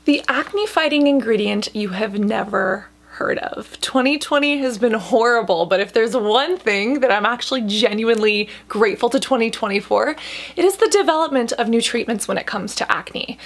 The acne fighting ingredient you have never heard of. 2020 has been horrible, but if there's one thing that I'm actually genuinely grateful to 2020 for, it is the development of new treatments when it comes to acne.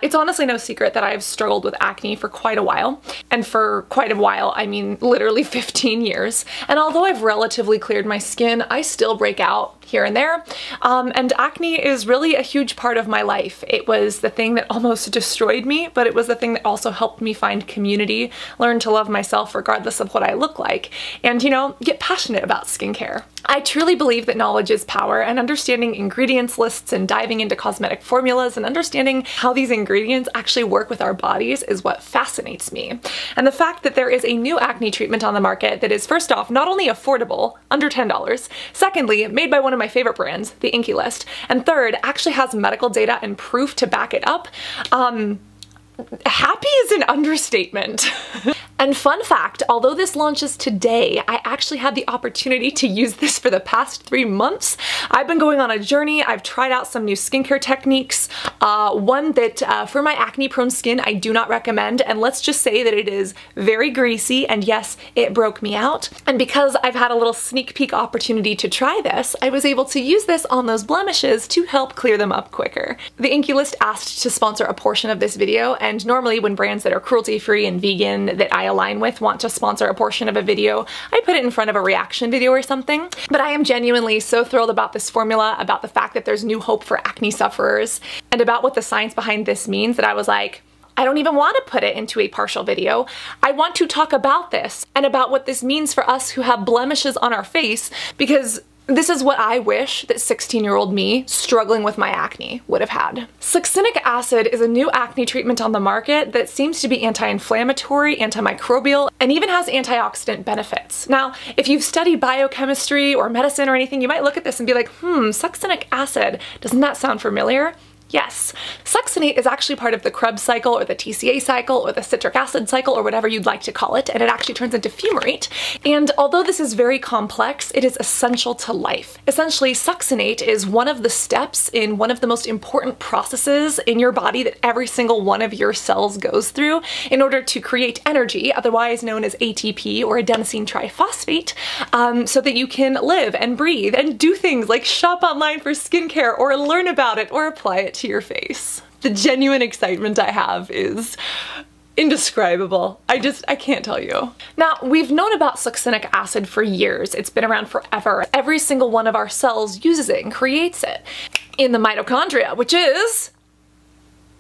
It's honestly no secret that I've struggled with acne for quite a while, and for quite a while I mean literally 15 years, and although I've relatively cleared my skin, I still break out here and there, and acne is really a huge part of my life. It was the thing that almost destroyed me, but it was the thing that also helped me find community, learn to love myself regardless of what I look like, and, you know, get passionate about skincare. I truly believe that knowledge is power, and understanding ingredients lists and diving into cosmetic formulas and understanding how these ingredients actually work with our bodies is what fascinates me. And the fact that there is a new acne treatment on the market that is, first off, not only affordable, under $10, secondly, made by one of my favorite brands, the INKEY List, and third, actually has medical data and proof to back it up, happy is an understatement. And fun fact, although this launches today, I actually had the opportunity to use this for the past 3 months. I've been going on a journey. I've tried out some new skincare techniques. One that for my acne prone skin I do not recommend, and let's just say that it is very greasy, and yes, it broke me out. And because I've had a little sneak peek opportunity to try this, I was able to use this on those blemishes to help clear them up quicker. The INKEY List asked to sponsor a portion of this video, and normally when brands that are cruelty-free and vegan that I align with want to sponsor a portion of a video, I put it in front of a reaction video or something. But I am genuinely so thrilled about this formula, about the fact that there's new hope for acne sufferers, and about what the science behind this means, that I was like, I don't even want to put it into a partial video. I want to talk about this and about what this means for us who have blemishes on our face, because this is what I wish that 16-year-old me struggling with my acne would have had. Succinic acid is a new acne treatment on the market that seems to be anti-inflammatory, antimicrobial, and even has antioxidant benefits. Now, if you've studied biochemistry or medicine or anything, you might look at this and be like, succinic acid, doesn't that sound familiar? Yes, succinate is actually part of the Krebs cycle or the TCA cycle or the citric acid cycle or whatever you'd like to call it, and it actually turns into fumarate. And although this is very complex, it is essential to life. Essentially, succinate is one of the steps in one of the most important processes in your body that every single one of your cells goes through in order to create energy, otherwise known as ATP or adenosine triphosphate, so that you can live and breathe and do things like shop online for skincare or learn about it or apply it to your face. The genuine excitement I have is indescribable. I can't tell you. Now, we've known about succinic acid for years. It's been around forever. Every single one of our cells uses it and creates it in the mitochondria, which is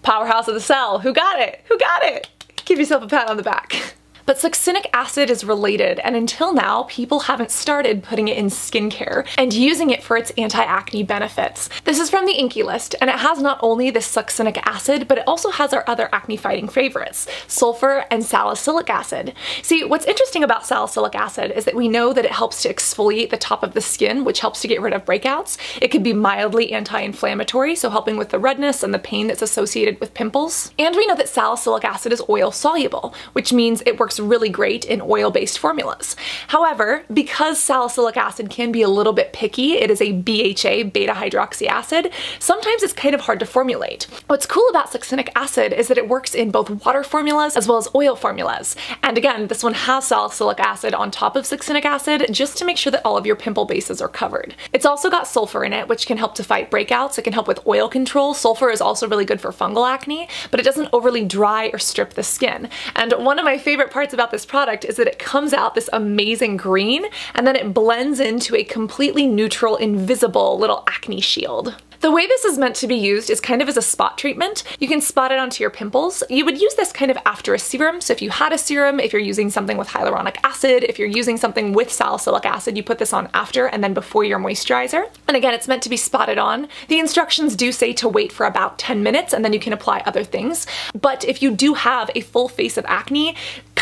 powerhouse of the cell. Who got it? Who got it? Give yourself a pat on the back. But succinic acid is related, and until now, people haven't started putting it in skincare and using it for its anti-acne benefits. This is from the INKEY List, and it has not only this succinic acid, but it also has our other acne-fighting favorites, sulfur and salicylic acid. See, what's interesting about salicylic acid is that we know that it helps to exfoliate the top of the skin, which helps to get rid of breakouts. It can be mildly anti-inflammatory, so helping with the redness and the pain that's associated with pimples. And we know that salicylic acid is oil-soluble, which means it works really great in oil-based formulas. However, because salicylic acid can be a little bit picky, it is a BHA, beta-hydroxy acid, sometimes it's kind of hard to formulate. What's cool about succinic acid is that it works in both water formulas as well as oil formulas. And again, this one has salicylic acid on top of succinic acid just to make sure that all of your pimple bases are covered. It's also got sulfur in it, which can help to fight breakouts. It can help with oil control. Sulfur is also really good for fungal acne, but it doesn't overly dry or strip the skin. And one of my favorite parts about this product is that it comes out this amazing green, and then it blends into a completely neutral, invisible little acne shield. The way this is meant to be used is kind of as a spot treatment. You can spot it onto your pimples. You would use this kind of after a serum. So if you had a serum, if you're using something with hyaluronic acid, if you're using something with salicylic acid, you put this on after and then before your moisturizer. And again, it's meant to be spotted on. The instructions do say to wait for about 10 minutes and then you can apply other things. But if you do have a full face of acne,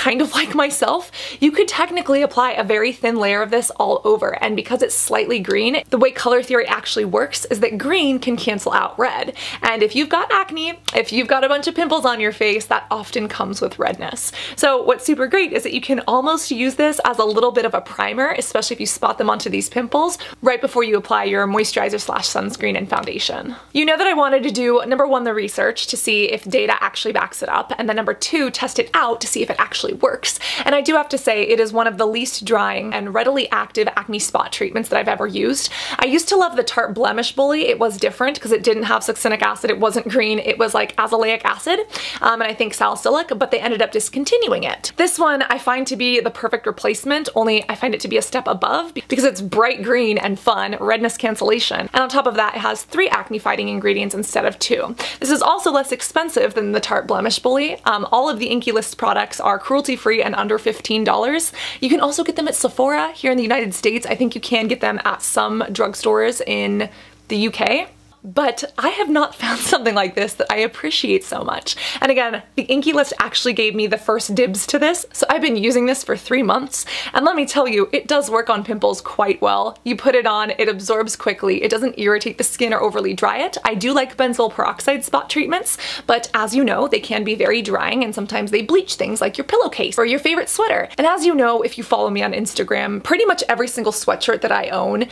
kind of like myself, you could technically apply a very thin layer of this all over, and because it's slightly green, the way color theory actually works is that green can cancel out red. And if you've got acne, if you've got a bunch of pimples on your face, that often comes with redness. So what's super great is that you can almost use this as a little bit of a primer, especially if you spot them onto these pimples, right before you apply your moisturizer slash sunscreen and foundation. You know that I wanted to do, number one, the research to see if data actually backs it up, and then number two, test it out to see if it actually works. And I do have to say, it is one of the least drying and readily active acne spot treatments that I've ever used. I used to love the Tarte Blemish Bully. It was different because it didn't have succinic acid, it wasn't green, it was like azelaic acid, and I think salicylic, but they ended up discontinuing it. This one I find to be the perfect replacement, only I find it to be a step above because it's bright green and fun, redness cancellation, and on top of that it has 3 acne fighting ingredients instead of 2. This is also less expensive than the Tarte Blemish Bully. All of the INKEY List products are cruelty-free and under $15. You can also get them at Sephora here in the United States. I think you can get them at some drugstores in the UK. But I have not found something like this that I appreciate so much. And again, the INKEY List actually gave me the first dibs to this, so I've been using this for 3 months, and let me tell you, it does work on pimples quite well. You put it on, it absorbs quickly, it doesn't irritate the skin or overly dry it. I do like benzoyl peroxide spot treatments, but as you know, they can be very drying, and sometimes they bleach things like your pillowcase or your favorite sweater. And as you know, if you follow me on Instagram, pretty much every single sweatshirt that I own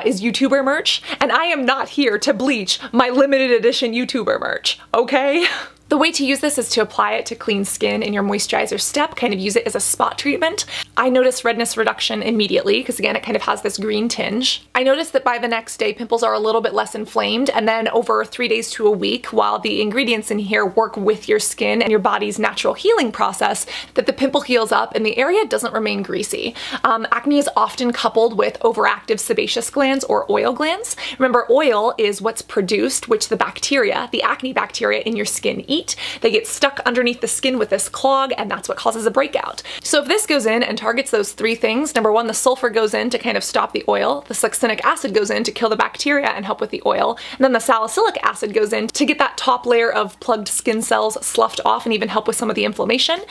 is YouTuber merch, and I am not here to bleach my limited edition YouTuber merch, okay? The way to use this is to apply it to clean skin in your moisturizer step, kind of use it as a spot treatment. I noticed redness reduction immediately because again, it kind of has this green tinge. I noticed that by the next day, pimples are a little bit less inflamed, and then over 3 days to a week, while the ingredients in here work with your skin and your body's natural healing process, that the pimple heals up and the area doesn't remain greasy. Acne is often coupled with overactive sebaceous glands or oil glands. Remember, oil is what's produced, which the bacteria, the acne bacteria in your skin eat. They get stuck underneath the skin with this clog, and that's what causes a breakout. So if this goes in and targets those 3 things, number one, the sulfur goes in to kind of stop the oil, the succinic acid goes in to kill the bacteria and help with the oil, and then the salicylic acid goes in to get that top layer of plugged skin cells sloughed off and even help with some of the inflammation.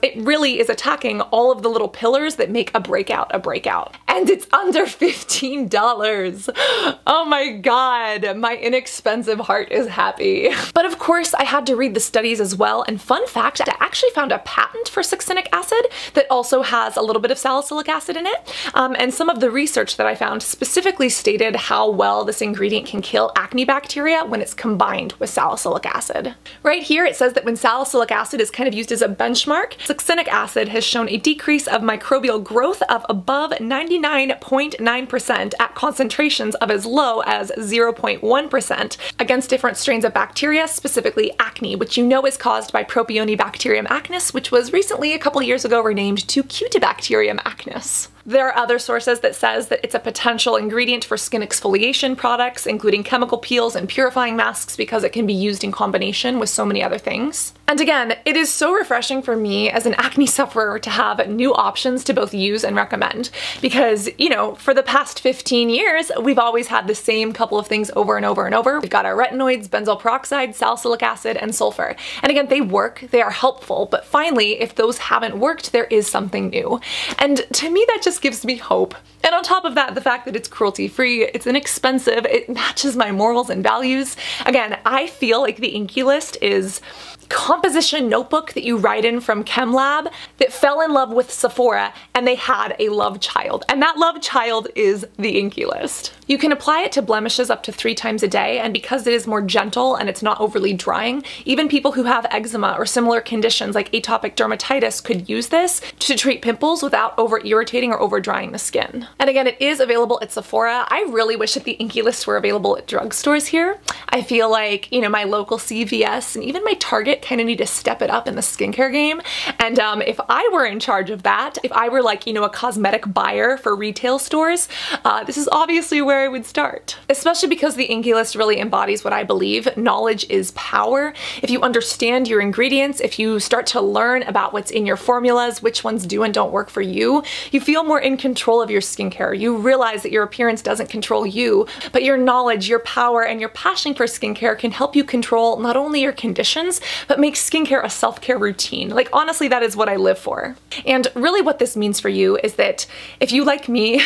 It really is attacking all of the little pillars that make a breakout a breakout. And it's under $15. Oh my god, my inexpensive heart is happy. But of course, I had to read the studies as well, and fun fact, I actually found a patent for succinic acid that also has a little bit of salicylic acid in it, and some of the research that I found specifically stated how well this ingredient can kill acne bacteria when it's combined with salicylic acid. Right here it says that when salicylic acid is kind of used as a benchmark, succinic acid has shown a decrease of microbial growth of above 99.9% at concentrations of as low as 0.1% against different strains of bacteria, specifically acne, which you know is caused by Propionibacterium acnes, which was recently, a couple years ago, renamed to Cutibacterium acnes. There are other sources that says that it's a potential ingredient for skin exfoliation products, including chemical peels and purifying masks, because it can be used in combination with so many other things. And again, it is so refreshing for me as an acne sufferer to have new options to both use and recommend, because, you know, for the past 15 years, we've always had the same couple of things over and over and over. We've got our retinoids, benzoyl peroxide, salicylic acid, and sulfur. And again, they work, they are helpful, but finally, if those haven't worked, there is something new. And to me, that just gives me hope. And on top of that, the fact that it's cruelty-free, it's inexpensive, it matches my morals and values. Again, I feel like the INKEY List is composition notebook that you write in from Chem Lab that fell in love with Sephora and they had a love child, and that love child is the INKEY List. You can apply it to blemishes up to 3 times a day, and because it is more gentle and it's not overly drying, even people who have eczema or similar conditions like atopic dermatitis could use this to treat pimples without over irritating or over drying the skin. And again, it is available at Sephora. I really wish that the INKEY List were available at drugstores here. I feel like, you know, my local CVS and even my Target kind of need to step it up in the skincare game. And if I were in charge of that, if I were like, you know, a cosmetic buyer for retail stores, this is obviously where I would start. Especially because the INKEY List really embodies what I believe. Knowledge is power. If you understand your ingredients, if you start to learn about what's in your formulas, which ones do and don't work for you, you feel more in control of your skincare. You realize that your appearance doesn't control you, but your knowledge, your power, and your passion for skincare can help you control not only your conditions, but make skincare a self-care routine. Like, honestly, that is what I live for. And really what this means for you is that if you, like me,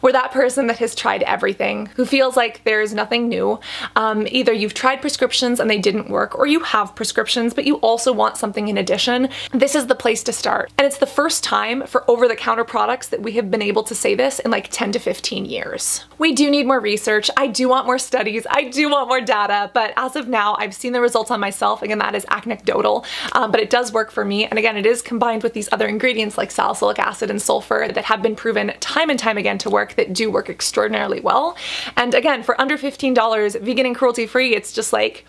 were that person that has tried everything, who feels like there's nothing new, either you've tried prescriptions and they didn't work, or you have prescriptions but you also want something in addition, this is the place to start. And it's the first time for over-the-counter products that we have been able to say this in like 10 to 15 years. We do need more research, I do want more studies, I do want more data, but as of now, I've seen the results on myself. Again, that is anecdotal, but it does work for me. And again, it is combined with these other ingredients like salicylic acid and sulfur that have been proven time and time again to work, that do work extraordinarily well. And again, for under $15, vegan and cruelty-free, it's just like,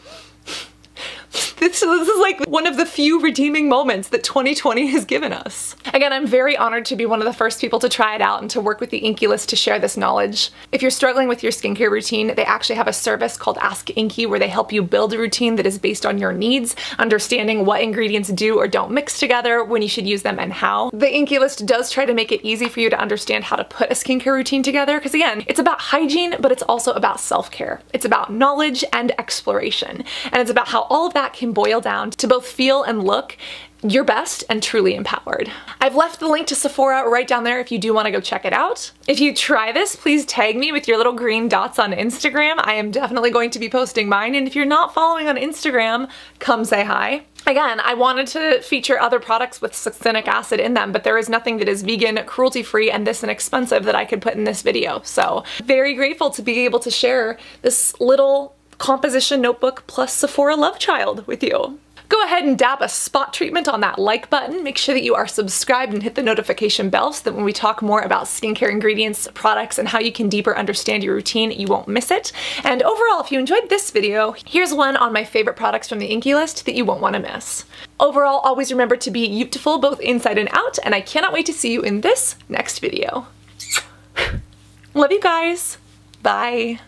this is like one of the few redeeming moments that 2020 has given us. Again, I'm very honored to be one of the first people to try it out and to work with the INKEY List to share this knowledge. If you're struggling with your skincare routine, they actually have a service called Ask INKEY where they help you build a routine that is based on your needs, understanding what ingredients do or don't mix together, when you should use them, and how. The INKEY List does try to make it easy for you to understand how to put a skincare routine together, because again, it's about hygiene, but it's also about self-care. It's about knowledge and exploration, and it's about how all of that can boil down to both feel and look your best and truly empowered. I've left the link to Sephora right down there if you do want to go check it out. If you try this, please tag me with your little green dots on Instagram. I am definitely going to be posting mine, and if you're not following on Instagram, come say hi. Again, I wanted to feature other products with succinic acid in them, but there is nothing that is vegan, cruelty-free, and this inexpensive that I could put in this video. So very grateful to be able to share this little composition notebook plus Sephora love child with you. Go ahead and dab a spot treatment on that like button. Make sure that you are subscribed and hit the notification bell so that when we talk more about skincare ingredients, products, and how you can deeper understand your routine, you won't miss it. And overall, if you enjoyed this video, here's one on my favorite products from the INKEY List that you won't want to miss. Overall, always remember to be beautiful both inside and out, and I cannot wait to see you in this next video. Love you guys. Bye.